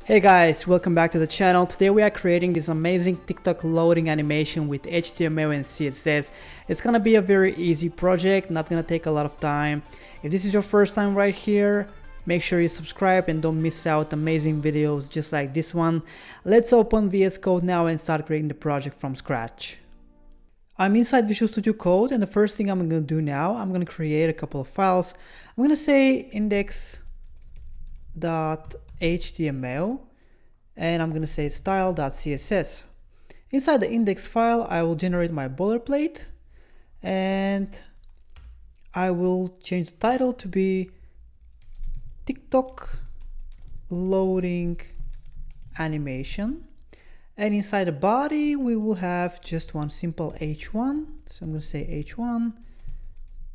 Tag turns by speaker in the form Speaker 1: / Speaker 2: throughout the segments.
Speaker 1: Hey guys, welcome back to the channel. Today we are creating this amazing TikTok loading animation with HTML and CSS. It's gonna be a very easy project, not gonna take a lot of time. If this is your first time right here, make sure you subscribe and don't miss out amazing videos just like this one. Let's open VS Code now and start creating the project from scratch. I'm inside Visual Studio Code, and the first thing I'm gonna do now, I'm gonna create a couple of files. I'm gonna say index.html and I'm going to say style.css. Inside the index file, I will generate my boilerplate and I will change the title to be TikTok loading animation. And inside the body, we will have just one simple h1. So I'm going to say h1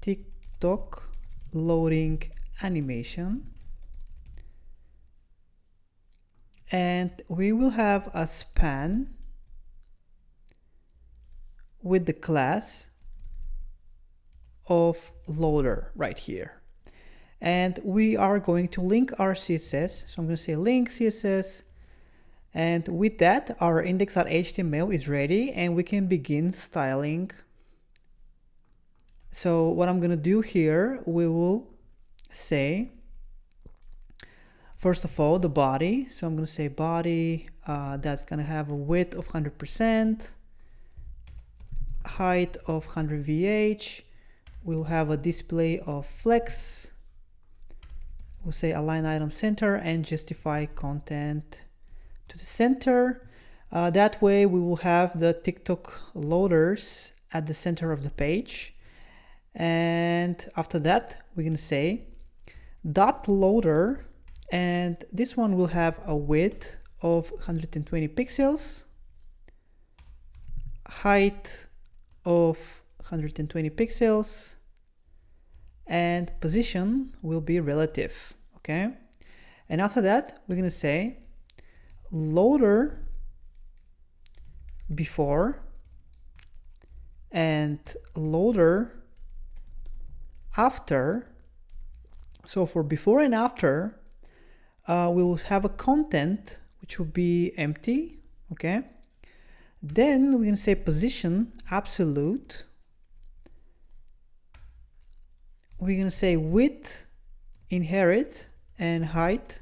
Speaker 1: TikTok loading animation. And we will have a span with the class of loader right here. And we are going to link our CSS. So I'm going to say link CSS. And with that, our index.html is ready and we can begin styling. So what I'm going to do here, we will say, first of all, the body. So I'm going to say body, that's going to have a width of 100%, height of 100 VH. We'll have a display of flex. We'll say align item center and justify content to the center. That way we will have the TikTok loaders at the center of the page. And after that, we're going to say dot loader. And this one will have a width of 120 pixels, height of 120 pixels, and position will be relative, okay? And after that, we're gonna say loader before and loader after. So for before and after, we will have a content which will be empty, okay? Then we're gonna say position absolute. We're gonna say width inherit and height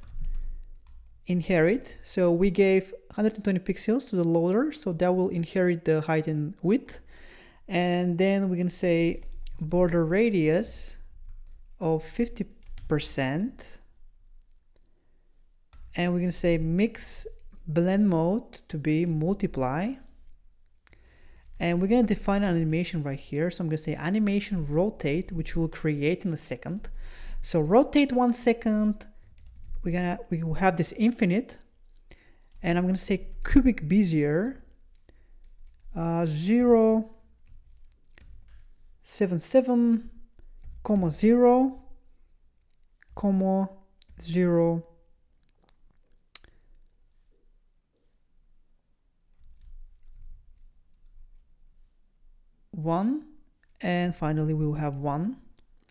Speaker 1: inherit. So we gave 120 pixels to the loader, so that will inherit the height and width. And then we're gonna say border radius of 50%. And we're going to say mix blend mode to be multiply. And we're going to define an animation right here. So I'm going to say animation rotate, which we'll create in a second. So rotate 1 second. We will have this infinite. And I'm going to say cubic Bezier 077, 0, 0. 1, and finally we will have 1,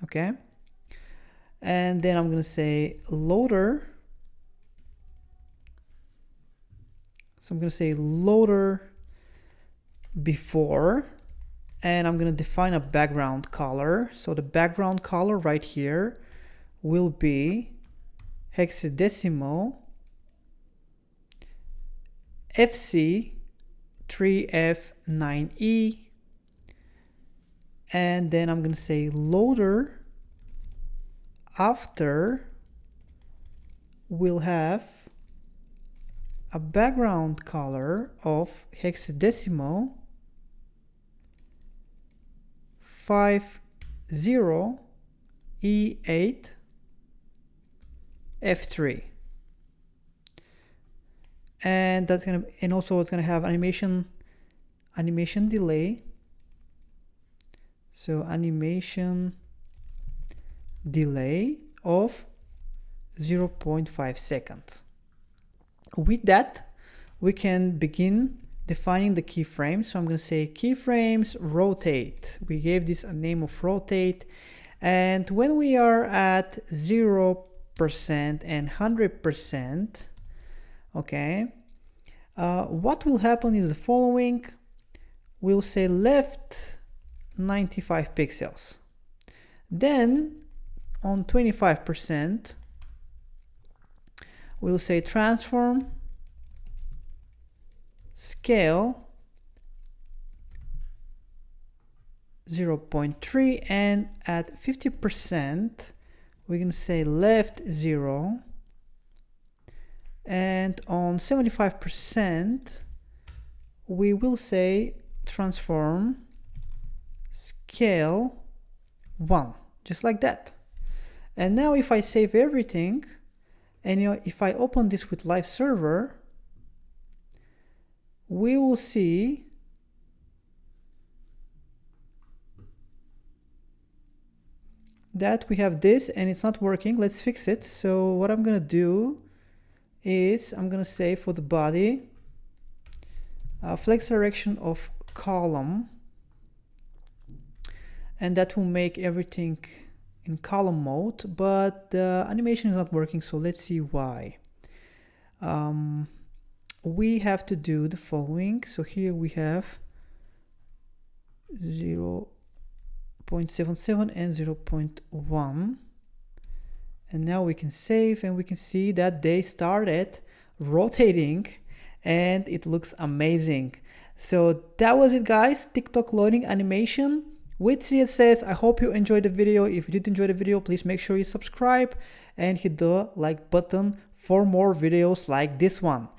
Speaker 1: okay? And then I'm gonna say loader. So I'm gonna say loader before, and I'm gonna define a background color. So the background color right here will be hexadecimal FC 3F9E. And then I'm going to say loader after will have a background color of hexadecimal 50E8 F3. And that's going to, and also it's going to have animation delay. So animation delay of 0.5 seconds. With that, we can begin defining the keyframes. So I'm going to say keyframes rotate. We gave this a name of rotate. And when we are at 0% and 100%, Okay. What will happen is the following. We'll say left 95 pixels. Then on 25%, we'll say transform scale 0.3, and at 50%, we can say left 0, and on 75%, we will say transform scale 1, just like that. And now if I save everything, and if I open this with live server, we will see that we have this and it's not working. Let's fix it. So what I'm gonna do is I'm gonna say for the body, flex direction of column, and that will make everything in column mode, but the animation is not working, so let's see why. We have to do the following. So here we have 0.77 and 0.1, and now we can save, and we can see that they started rotating and it looks amazing. So that was it, guys. TikTok loading animation with CSS. I hope you enjoyed the video. If you did enjoy the video, please make sure you subscribe and hit the like button for more videos like this one.